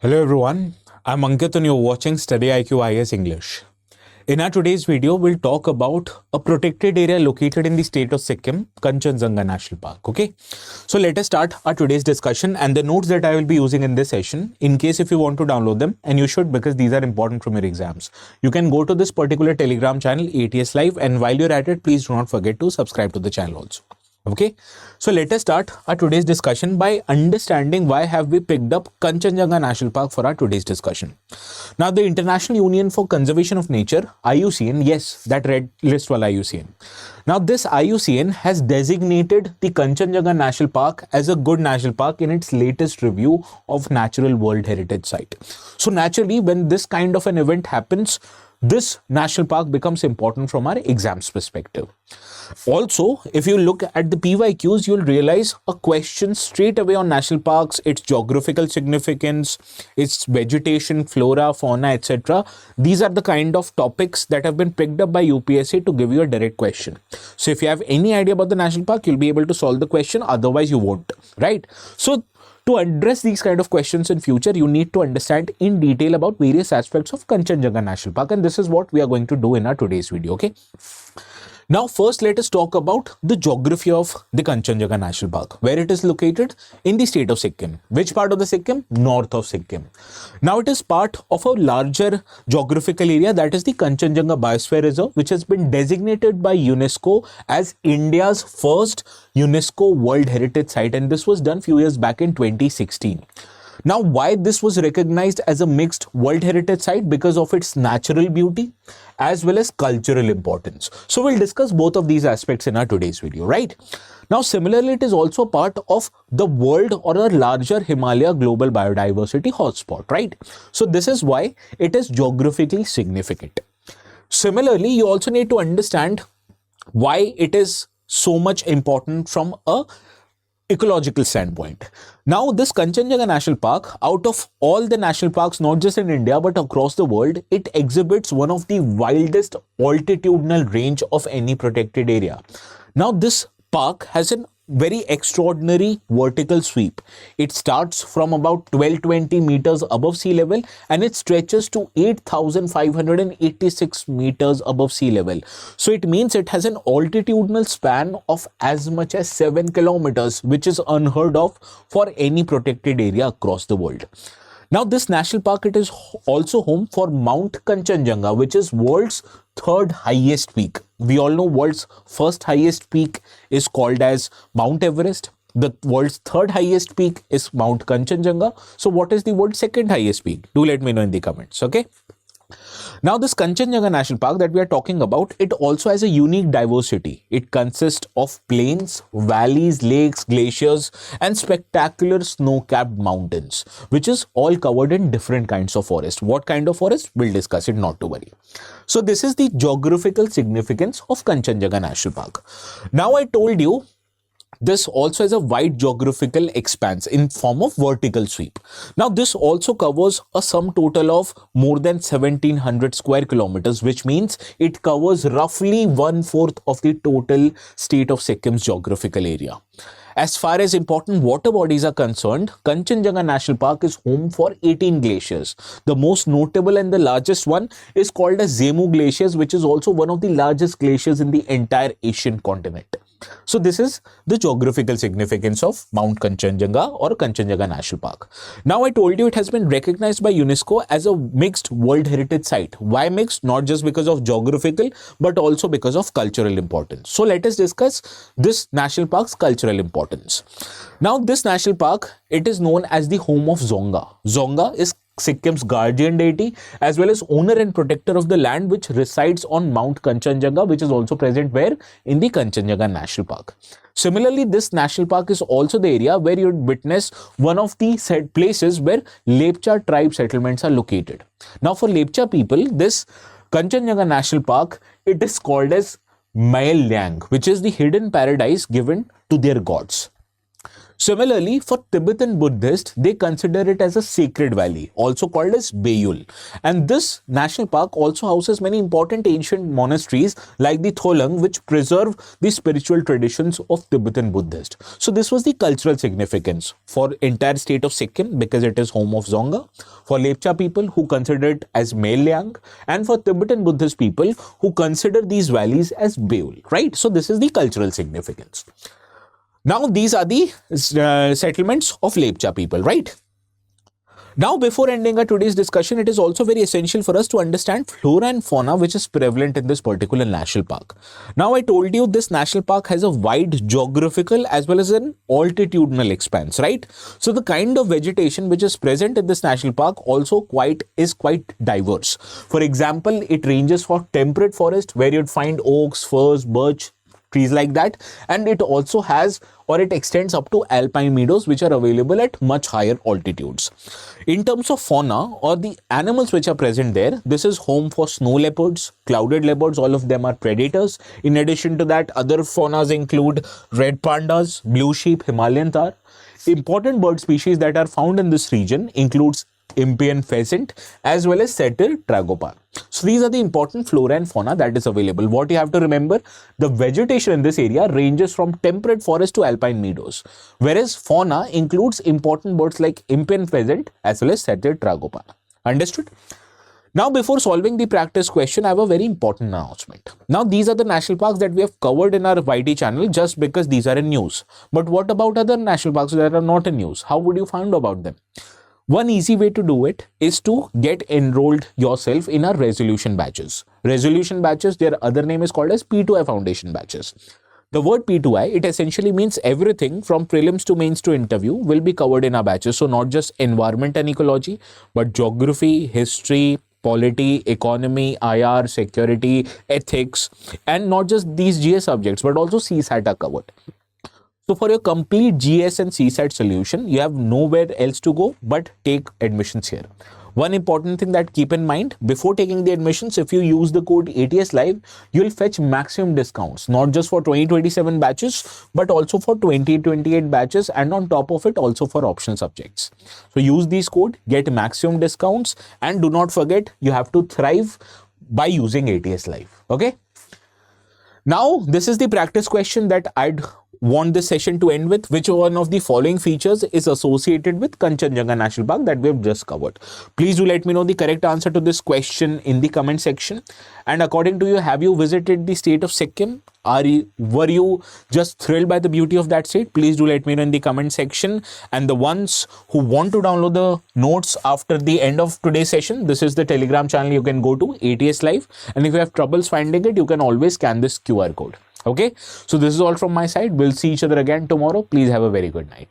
Hello everyone, I'm Ankit and you're watching StudyIQ IAS English. In our today's video, we'll talk about a protected area located in the state of Sikkim, Khangchendzonga National Park. Okay, so let us start our today's discussion and the notes that I will be using in this session, in case if you want to download them, and you should because these are important from your exams. You can go to this particular Telegram channel, ATS Live, and while you're at it, please do not forget to subscribe to the channel also. Okay, so let us start our today's discussion by understanding why have we picked up Khangchendzonga National Park for our today's discussion. Now, the International Union for Conservation of Nature, IUCN, yes, that red list wala IUCN. Now, this IUCN has designated the Khangchendzonga National Park as a good national park in its latest review of Natural World Heritage Site. So, naturally, when this kind of an event happens, this national park becomes important from our exams perspective. Also, if you look at the PYQs, you'll realize a question straight away on national parks, its geographical significance, its vegetation, flora, fauna, etc. These are the kind of topics that have been picked up by UPSC to give you a direct question. So if you have any idea about the national park, you'll be able to solve the question, otherwise you won't, right? So to address these kind of questions in future, you need to understand in detail about various aspects of Khangchendzonga National Park, and this is what we are going to do in our today's video, okay? Now, first, let us talk about the geography of the Khangchendzonga National Park, where it is located in the state of Sikkim. Which part of the Sikkim? North of Sikkim. Now, it is part of a larger geographical area, that is the Khangchendzonga Biosphere Reserve, which has been designated by UNESCO as India's first UNESCO World Heritage Site, and this was done few years back in 2016. Now, why this was recognized as a mixed World Heritage Site? Because of its natural beauty as well as cultural importance. So we'll discuss both of these aspects in our today's video, right? Now, similarly, it is also part of the world or a larger Himalaya global biodiversity hotspot, right? So this is why it is geographically significant. Similarly, you also need to understand why it is so much important from a ecological standpoint. Now, this Khangchendzonga National Park, out of all the national parks, not just in India, but across the world, it exhibits one of the wildest altitudinal range of any protected area. Now, this park has a very extraordinary vertical sweep. It starts from about 1220 meters above sea level and it stretches to 8,586 meters above sea level. So it means it has an altitudinal span of as much as 7 kilometers, which is unheard of for any protected area across the world. Now, this national park, it is also home for Mount Khangchendzonga, which is world's third highest peak. We all know world's first highest peak is called as Mount Everest. The world's third highest peak is Mount Khangchendzonga. So what is the world's second highest peak? Do let me know in the comments, okay? Now, this Khangchendzonga National Park that we are talking about, it also has a unique diversity. It consists of plains, valleys, lakes, glaciers, and spectacular snow-capped mountains, which is all covered in different kinds of forest. What kind of forest? We'll discuss it, not to worry. So this is the geographical significance of Khangchendzonga National Park. Now, I told you, this also has a wide geographical expanse in form of vertical sweep. Now, this also covers a sum total of more than 1700 square kilometers, which means it covers roughly 1/4 of the total state of Sikkim's geographical area. As far as important water bodies are concerned, Khangchendzonga National Park is home for 18 glaciers. The most notable and the largest one is called as Zemu Glaciers, which is also one of the largest glaciers in the entire Asian continent. So this is the geographical significance of Mount Khangchendzonga or Khangchendzonga National Park. Now, I told you it has been recognized by UNESCO as a mixed World Heritage Site. Why mixed? Not just because of geographical, but also because of cultural importance. So let us discuss this national park's cultural importance. Now, this national park, it is known as the home of Zonga. Zonga is Sikkim's guardian deity as well as owner and protector of the land which resides on Mount Khangchendzonga, which is also present where? In the Khangchendzonga National Park. Similarly, this national park is also the area where you would witness one of the places where Lepcha tribe settlements are located. Now, for Lepcha people, this Khangchendzonga National Park, it is called as Mael Liang, which is the hidden paradise given to their gods. Similarly, for Tibetan Buddhists, they consider it as a sacred valley, also called as Bayul. And this national park also houses many important ancient monasteries like the Tholang, which preserve the spiritual traditions of Tibetan Buddhists. So this was the cultural significance for entire state of Sikkim because it is home of Dzonga, for Lepcha people who consider it as Melyang, and for Tibetan Buddhist people who consider these valleys as Bayul, right? So this is the cultural significance. Now, these are the settlements of Lepcha people, right? Now, before ending our today's discussion, it is also very essential for us to understand flora and fauna which is prevalent in this particular national park. Now, I told you this national park has a wide geographical as well as an altitudinal expanse, right? So, the kind of vegetation which is present in this national park also is quite diverse. For example, it ranges for temperate forest where you'd find oaks, firs, birch, trees like that, and it also has, or it extends up to alpine meadows which are available at much higher altitudes. In terms of fauna or the animals which are present there, this is home for snow leopards, clouded leopards, all of them are predators. In addition to that, other faunas include red pandas, blue sheep, Himalayan tahr. Important bird species that are found in this region includes Impian pheasant as well as Satyr tragopan. So these are the important flora and fauna that is available. What you have to remember, the vegetation in this area ranges from temperate forest to alpine meadows, whereas fauna includes important birds like Impian pheasant as well as Satyr tragopan. Understood? Now, before solving the practice question, I have a very important announcement. Now, these are the national parks that we have covered in our YT channel just because these are in news. But what about other national parks that are not in news? How would you find about them? One easy way to do it is to get enrolled yourself in our resolution batches. Resolution batches, their other name is called as P2I Foundation batches. The word P2I, it essentially means everything from prelims to mains to interview will be covered in our batches. So not just environment and ecology, but geography, history, polity, economy, IR, security, ethics, and not just these GS subjects, but also CSAT are covered. So for your complete GS and CSAT solution, you have nowhere else to go but take admissions here. One important thing that keep in mind, before taking the admissions, if you use the code ATS Live, you'll fetch maximum discounts, not just for 2027 batches, but also for 2028 batches, and on top of it, also for optional subjects. So use these code, get maximum discounts, and do not forget, you have to thrive by using ATS Live. Okay. Now, this is the practice question that I'd want this session to end with. Which one of the following features is associated with Khangchendzonga National Park that we have just covered? Please do let me know the correct answer to this question in the comment section. And according to you, have you visited the state of Sikkim? Were you just thrilled by the beauty of that state? Please do let me know in the comment section. And the ones who want to download the notes after the end of today's session, this is the Telegram channel you can go to, ATS Live. And if you have troubles finding it, you can always scan this QR code. Okay, so this is all from my side. We'll see each other again tomorrow. Please have a very good night.